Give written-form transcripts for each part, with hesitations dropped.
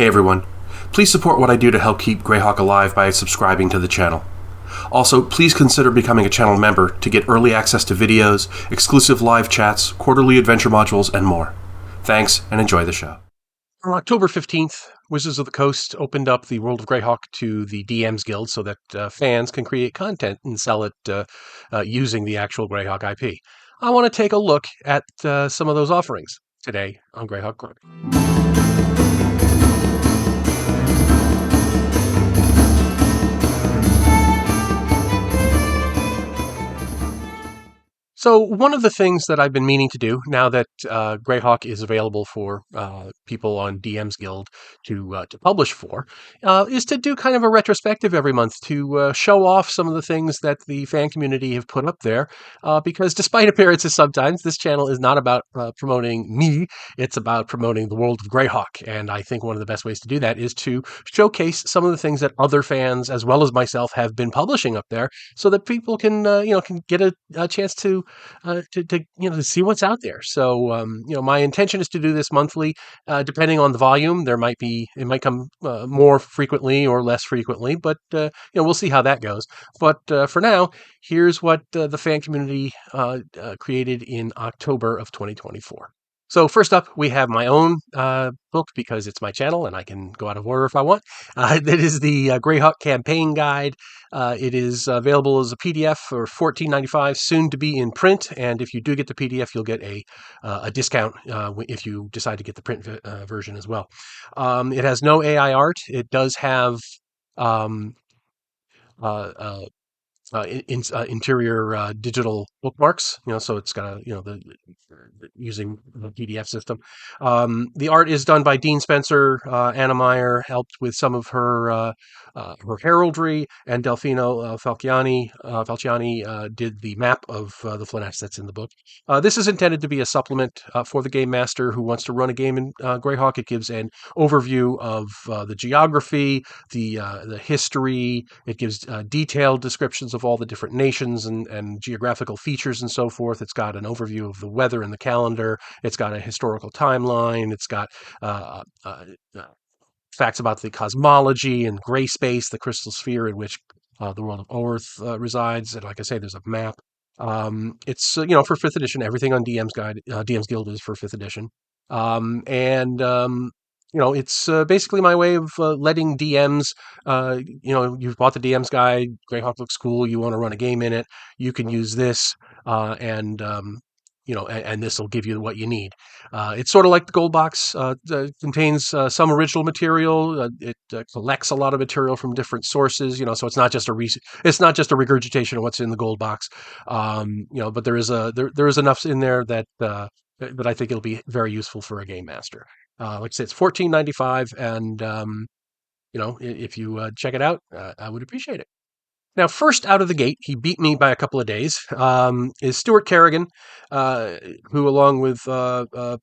Hey everyone, please support what I do to help keep Greyhawk alive by subscribing to the channel. Also, please consider becoming a channel member to get early access to videos, exclusive live chats, quarterly adventure modules, and more. Thanks, and enjoy the show. On October 15th, Wizards of the Coast opened up the World of Greyhawk to the DMs Guild so that fans can create content and sell it using the actual Greyhawk IP. I want to take a look at some of those offerings today on Greyhawk Club. So one of the things that I've been meaning to do now that Greyhawk is available for people on DM's Guild to publish for is to do kind of a retrospective every month to show off some of the things that the fan community have put up there. Because despite appearances sometimes, this channel is not about promoting me; it's about promoting the world of Greyhawk. And I think one of the best ways to do that is to showcase some of the things that other fans, as well as myself, have been publishing up there, so that people can can get a chance to to see what's out there. So my intention is to do this monthly, depending on the volume. It might come more frequently or less frequently, but we'll see how that goes. But for now, here's what the fan community created in October of 2024. So first up, we have my own book because it's my channel and I can go out of order if I want. That is the Greyhawk Campaign Guide. It is available as a PDF for $14.95, soon to be in print. And if you do get the PDF, you'll get a discount if you decide to get the print version as well. It has no AI art. It does have um, uh, interior digital bookmarks. So it's got the using the PDF system. The art is done by Dean Spencer. Anna Meyer helped with some of her heraldry, and Delfino Falciani did the map of the Flanash that's in the book. This is intended to be a supplement for the game master who wants to run a game in Greyhawk. It gives an overview of the geography, the history. It gives detailed descriptions of all the different nations and geographical features and so forth. It's got an overview of the weather and the calendar. It's got a historical timeline. It's got facts about the cosmology and gray space, the crystal sphere in which the world of Oerth resides. And like I say, there's a map. It's for fifth edition. Everything on DM's Guild is for fifth edition. It's basically my way of letting DMs, you've bought the DM's guide, Greyhawk looks cool, you want to run a game in it, you can use this, and this will give you what you need. It's sort of like the gold box. Contains some original material. It collects a lot of material from different sources. So it's not just it's not just a regurgitation of what's in the gold box. But there is enough in there that I think it'll be very useful for a game master. Like I said, it's $14.95, and if you check it out, I would appreciate it. Now, first out of the gate, he beat me by a couple of days. Is Stuart Kerrigan, who, along with Paul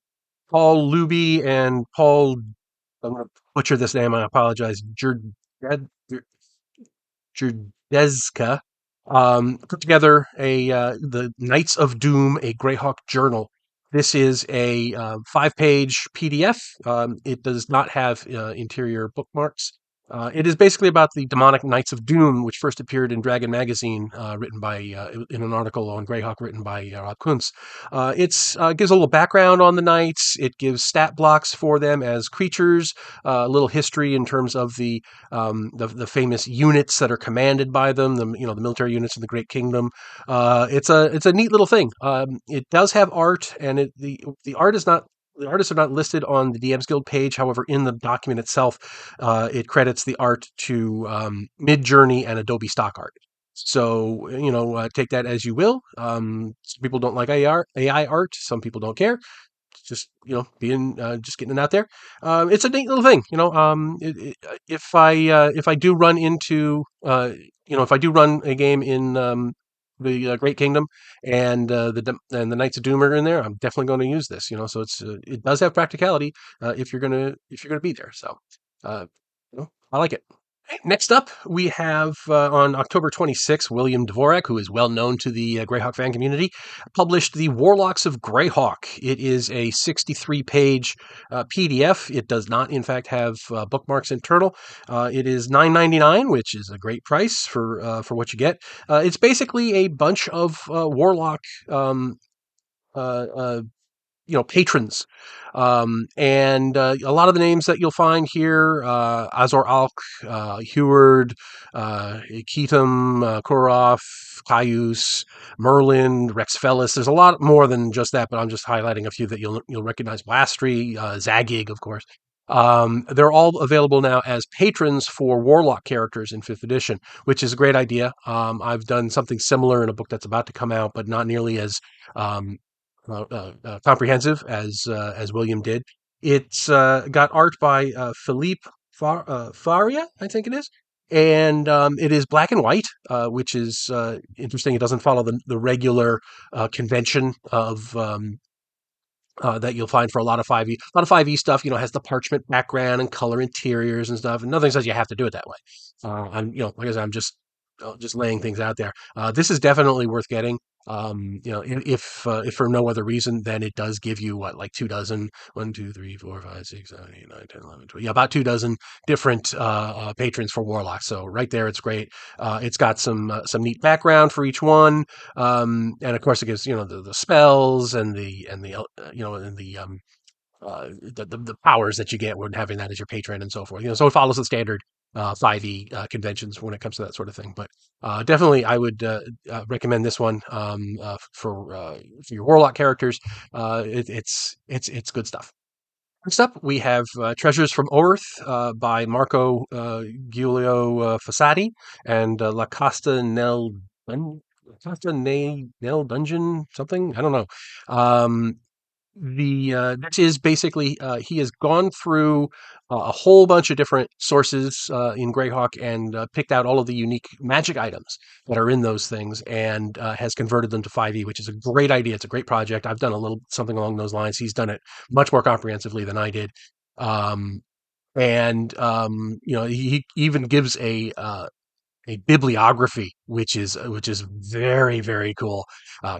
Luby and Paul, I'm going to butcher this name. I apologize. Jerdezka, put together the Knights of Doom, a Greyhawk journal. This is a 5-page PDF. It does not have interior bookmarks. It is basically about the demonic Knights of Doom, which first appeared in Dragon Magazine, written by in an article on Greyhawk written by Rob Kuntz. It gives a little background on the knights. It gives stat blocks for them as creatures, a little history in terms of the famous units that are commanded by them, the military units of the Great Kingdom. It's a neat little thing. It does have art, and the art is not. The artists are not listed on the DM's Guild page. However, in the document itself, it credits the art to Midjourney and Adobe Stock Art. So, take that as you will. Some people don't like AI art. Some people don't care. Just, just getting it out there. It's a neat little thing. If I do run into, if I do run a game in the Great Kingdom, and the Knights of Doom are in there, I'm definitely going to use this. So it does have practicality if you're gonna be there. So I like it. Next up, we have on October 26th, William Dvorak, who is well known to the Greyhawk fan community, published the Warlocks of Greyhawk. It is a 63-page PDF. It does not, in fact, have bookmarks internal. It is $9.99, which is a great price for what you get. It's basically a bunch of Warlock uh, uh, patrons. And a lot of the names that you'll find here, Azor Alk, Heward, Keatum, Kurov, Caius, Merlin, Rex Fellis. There's a lot more than just that, but I'm just highlighting a few that you'll recognize. Blastry, Zagig, of course. They're all available now as patrons for Warlock characters in 5th edition, which is a great idea. I've done something similar in a book that's about to come out, but not nearly as um, comprehensive as William did. It's got art by Philippe Faria, I think it is, and it is black and white, which is interesting. It doesn't follow the regular convention of that you'll find for a lot of 5e. A lot of 5e stuff, has the parchment background and color interiors and stuff. And nothing says you have to do it that way. Like I said, I'm just laying things out there. This is definitely worth getting. If for no other reason, then it does give you what, like 2 dozen, 1, 2, 3, 4, 5, 6, 7, 8, 9, 10, 11, 12. Yeah, about 2 dozen different patrons for Warlock. So right there, it's great. It's got some neat background for each one. And of course, it gives the spells and the powers that you get when having that as your patron and so forth. So it follows the standard 5e conventions when it comes to that sort of thing. But definitely, I would recommend this one for your Warlock characters. It's good stuff. Next up, we have Treasures from Oerth by Marco Giulio Fossati and La Costa Nel Dungeon something. I don't know. This is basically he has gone through a whole bunch of different sources in Greyhawk and picked out all of the unique magic items that are in those things and has converted them to 5e, which is a great idea. It's a great project. I've done a little something along those lines. He's done it much more comprehensively than I did. Um, he even gives a bibliography, which is very, very cool.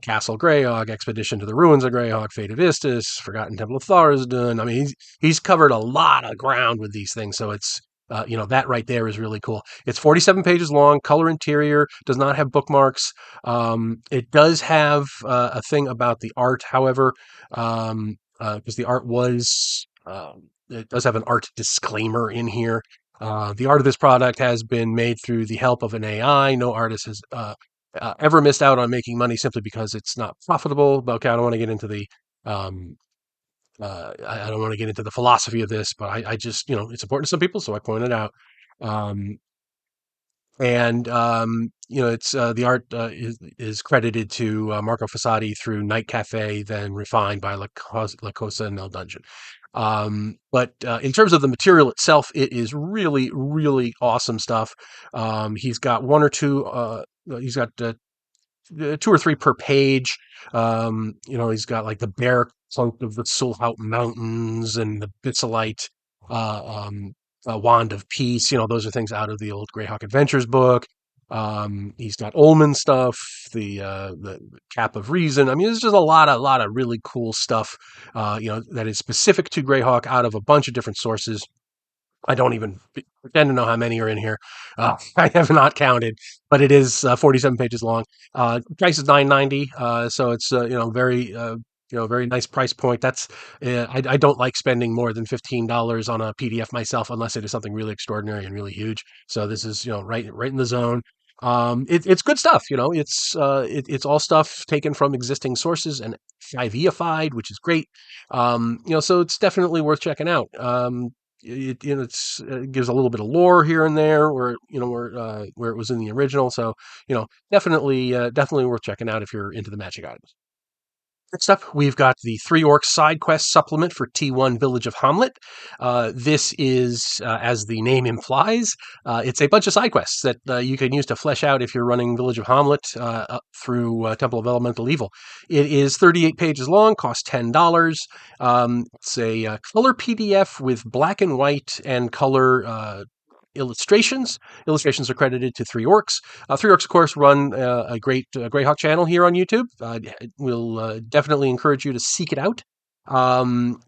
Castle Greyhawk, Expedition to the Ruins of Greyhawk, Fate of Istis, Forgotten Temple of Tharizdun. I mean, he's covered a lot of ground with these things, so it's that right there is really cool. It's 47 pages long, color interior, does not have bookmarks. It does have a thing about the art, however, because the art was. It does have an art disclaimer in here. The art of this product has been made through the help of an AI. No artist has ever missed out on making money simply because it's not profitable. But okay, I don't want to get into the um, I don't want to get into the philosophy of this, but I just it's important to some people, so I pointed out. Um, it's the art is credited to Marco Fossati through Night Cafe, then refined by La Cosa and El Dungeon. But in terms of the material itself, it is really, really awesome stuff. He's got one or two. He's got 2 or 3 per page. He's got like the bear cloak of the Sulhout Mountains and the Bitsalite Wand of Peace. Those are things out of the old Greyhawk Adventures book. He's got Ullman stuff, the Cap of Reason. I mean, there's just a lot of really cool stuff, that is specific to Greyhawk out of a bunch of different sources. I don't even pretend to know how many are in here. I have not counted, but it is 47 pages long. Price is $9.90, so it's very nice price point. That's I don't like spending more than $15 on a PDF myself unless it is something really extraordinary and really huge. So this is right in the zone. It's good stuff. It's all stuff taken from existing sources and 5e-ified, which is great. So it's definitely worth checking out. It gives a little bit of lore here and there where it was in the original. So definitely worth checking out if you're into the magic items. Next up, we've got the 3 Orcs side quest supplement for T1 Village of Hommlet. This is, as the name implies, it's a bunch of side quests that you can use to flesh out if you're running Village of Hommlet up through Temple of Elemental Evil. It is 38 pages long, costs $10. It's a color PDF with black and white and color illustrations. Illustrations are credited to Three Orcs. Three Orcs, of course, run a great Greyhawk channel here on YouTube. We'll definitely encourage you to seek it out.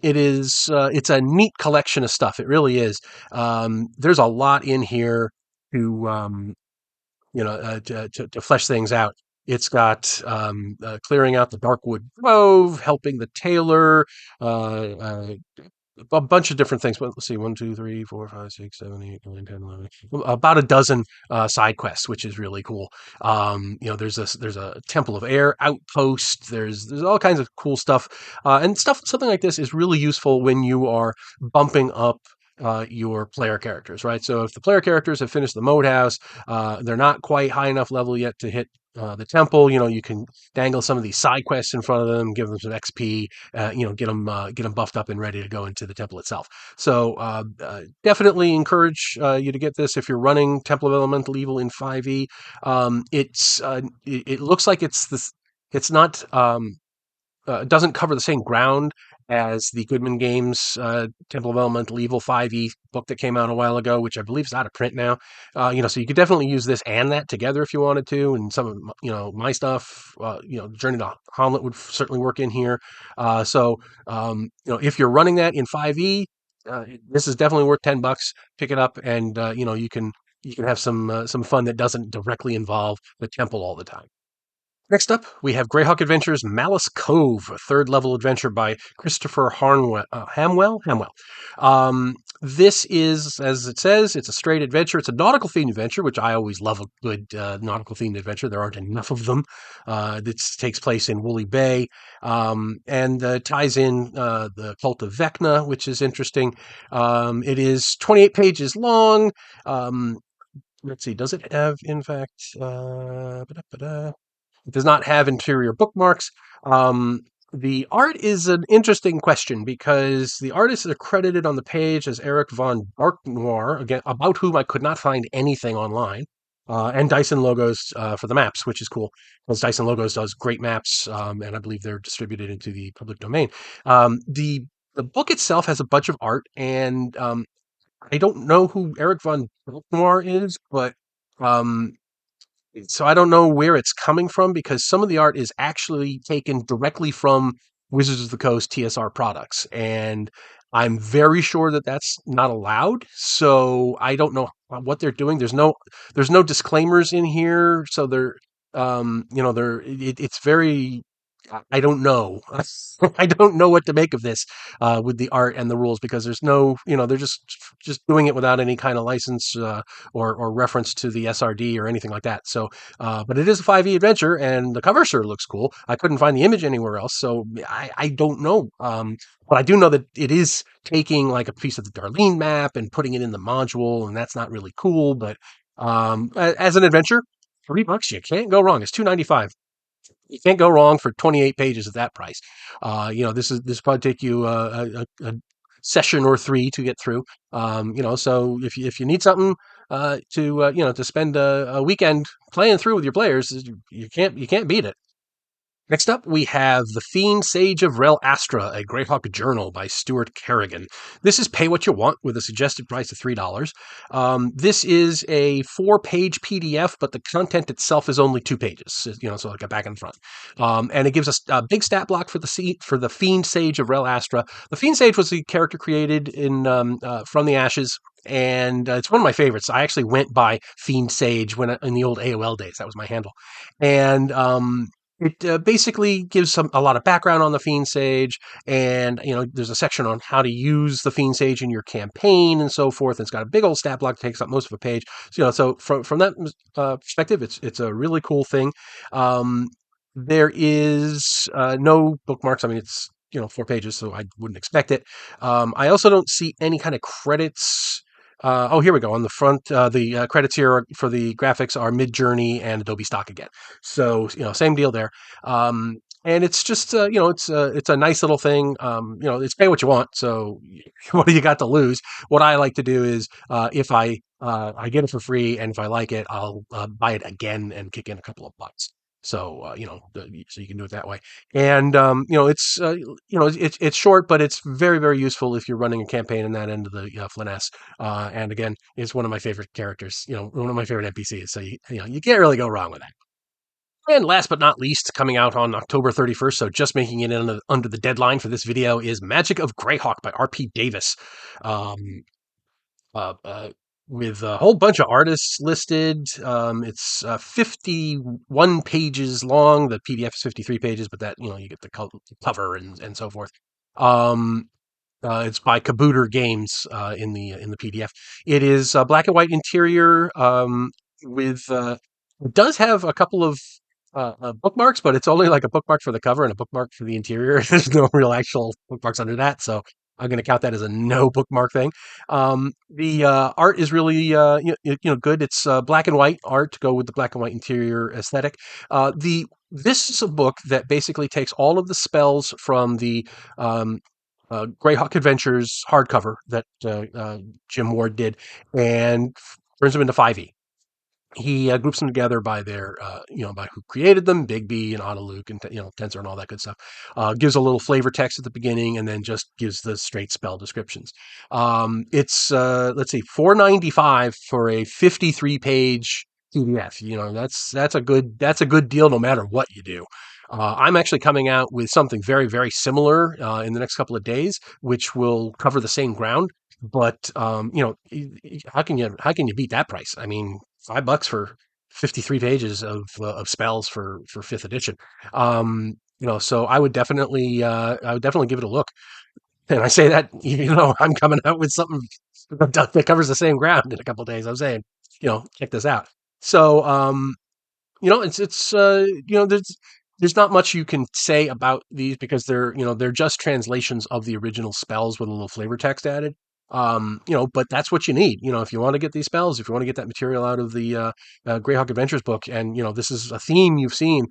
It's a neat collection of stuff. It really is. There's a lot in here to to flesh things out. It's got clearing out the Darkwood Grove, helping the tailor, a bunch of different things. But let's see, 1, 2, 3, 4, 5, 6, 7, 8, 9, 10, 11, about a dozen side quests, which is really cool. There's a Temple of Air outpost. There's all kinds of cool stuff, and something like this is really useful when you are bumping up your player characters, right? So if the player characters have finished the mode house, they're not quite high enough level yet to hit the temple. You can dangle some of these side quests in front of them, give them some XP, get them buffed up and ready to go into the temple itself. So definitely encourage you to get this if you're running Temple of Elemental Evil in 5e. It looks like it's this. It's not. Doesn't cover the same ground as the Goodman Games Temple of Elemental Evil 5e book that came out a while ago, which I believe is out of print now. So you could definitely use this and that together if you wanted to, and some of my stuff, Journey to Hommlet would certainly work in here. If you're running that in 5e, this is definitely worth $10. Pick it up, and you can have some fun that doesn't directly involve the temple all the time. Next up, we have Greyhawk Adventures Malice Cove, a third-level adventure by Christopher Hamwell. This is, as it says, it's a straight adventure. It's a nautical-themed adventure, which I always love a good nautical-themed adventure. There aren't enough of them. This takes place in Woolly Bay and ties in the Cult of Vecna, which is interesting. It is 28 pages long. Let's see, does it have, in fact... It does not have interior bookmarks. The art is an interesting question because the artist is credited on the page as Eric von Darknoir, again, about whom I could not find anything online, and Dyson Logos for the maps, which is cool because Dyson Logos does great maps, and I believe they're distributed into the public domain. The book itself has a bunch of art, and I don't know who Eric von Darknoir is, but so I don't know where it's coming from because some of the art is actually taken directly from Wizards of the Coast TSR products, and I'm very sure that that's not allowed. So I don't know what they're doing. There's no disclaimers in here, so it's very. I don't know. I don't know what to make of this with the art and the rules because there's no, they're just doing it without any kind of license or reference to the SRD or anything like that. So, but it is a 5e adventure, and the cover sure looks cool. I couldn't find the image anywhere else, so I don't know. But I do know that it is taking like a piece of the Darlene map and putting it in the module, and that's not really cool. But as an adventure, $3, you can't go wrong. It's $2.95. You can't go wrong for 28 pages at that price. This probably take you a session or three to get through. So if you need something to spend a weekend playing through with your players, you can't beat it. Next up, we have The Fiend-Sage of Rel Astra, a Greyhawk journal by Stuart Kerrigan. This is pay what you want with a suggested price of $3. This is a 4-page PDF, but the content itself is only 2 pages, so like a back and front. And it gives us a big stat block for the Fiend-Sage of Rel Astra. The Fiend-Sage was the character created in from the Ashes, and it's one of my favorites. I actually went by Fiend-Sage in the old AOL days. That was my handle. And it basically gives a lot of background on the Fiend-Sage, and there's a section on how to use the Fiend-Sage in your campaign and so forth. And it's got a big old stat block that takes up most of a page. So from that perspective, it's a really cool thing. There is no bookmarks. I mean, it's 4 pages, so I wouldn't expect it. I also don't see any kind of credits. Here we go. On the front, the credits here for the graphics are Midjourney and Adobe Stock again. So, same deal there. And it's just, it's a nice little thing. It's pay what you want. So what do you got to lose? What I like to do is, if I get it for free and if I like it, I'll buy it again and kick in a couple of bucks. So so you can do it that way. And it's short, but it's very, very useful if you're running a campaign in that end of the Flyness. And again, it's one of my favorite characters. One of my favorite NPCs. So you can't really go wrong with that. And last but not least, coming out on October 31st, so just making it under the deadline for this video, is Magic of Greyhawk by R.P. Davis. Um, uh, uh, with a whole bunch of artists listed. It's 51 pages long. The PDF is 53 pages, but that, you get the cover and so forth. It's by Kabooter Games in the PDF. It is black and white interior with it does have a couple of bookmarks, but it's only like a bookmark for the cover and a bookmark for the interior. There's no real actual bookmarks under that, so I'm going to count that as a no bookmark thing. The art is really good. It's black and white art to go with the black and white interior aesthetic. This is a book that basically takes all of the spells from the Greyhawk Adventures hardcover that Jim Ward did and turns them into 5e. He groups them together by their, by who created them, Big B and Autoluke and, Tensor and all that good stuff. Gives a little flavor text at the beginning and then just gives the straight spell descriptions. It's, let's see, $4.95 for a 53-page PDF. That's a good deal no matter what you do. I'm actually coming out with something very, very similar in the next couple of days, which will cover the same ground. But how can you beat that price? I mean, $5 for 53 pages of spells for 5th edition. So I would definitely give it a look. And I say that I'm coming out with something that covers the same ground in a couple of days. I'm saying, check this out. So there's not much you can say about these because they're just translations of the original spells with a little flavor text added. But that's what you need. If you want to get these spells, if you want to get that material out of the Greyhawk Adventures book, and this is a theme you've seen.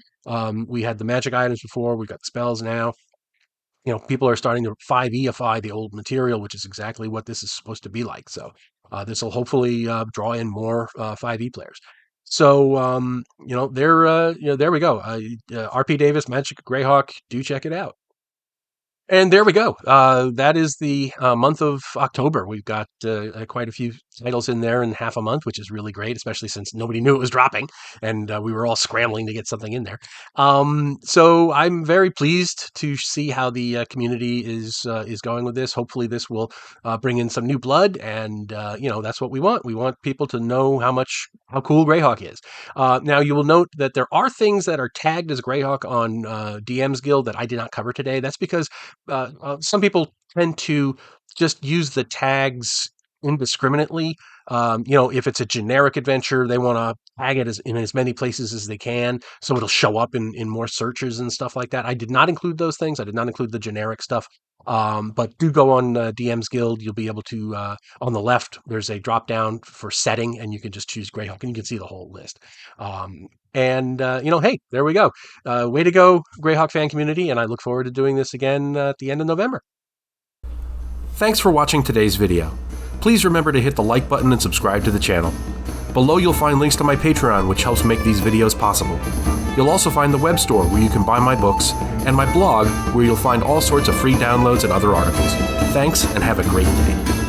We had the magic items before, we've got the spells now. People are starting to 5e-ify the old material, which is exactly what this is supposed to be like. So this will hopefully draw in more 5e players. So there we go. R.P. Davis, Magic Greyhawk. Do check it out. And there we go. That is the month of October. We've got quite a few titles in there in half a month, which is really great, especially since nobody knew it was dropping, and we were all scrambling to get something in there. So I'm very pleased to see how the community is going with this. Hopefully, this will bring in some new blood, and that's what we want. We want people to know how cool Greyhawk is. Now, you will note that there are things that are tagged as Greyhawk on DM's Guild that I did not cover today. That's because some people tend to just use the tags indiscriminately. If it's a generic adventure, they want to tag it in as many places as they can, so it'll show up in more searches and stuff like that. I did not include those things. I did not include the generic stuff. But do go on DM's Guild. You'll be able to, on the left, there's a drop down for setting, and you can just choose Greyhawk, and you can see the whole list. Hey, there we go. Way to go, Greyhawk fan community, and I look forward to doing this again at the end of November. Thanks for watching today's video. Please remember to hit the like button and subscribe to the channel. Below you'll find links to my Patreon, which helps make these videos possible. You'll also find the web store where you can buy my books, and my blog where you'll find all sorts of free downloads and other articles. Thanks, and have a great day.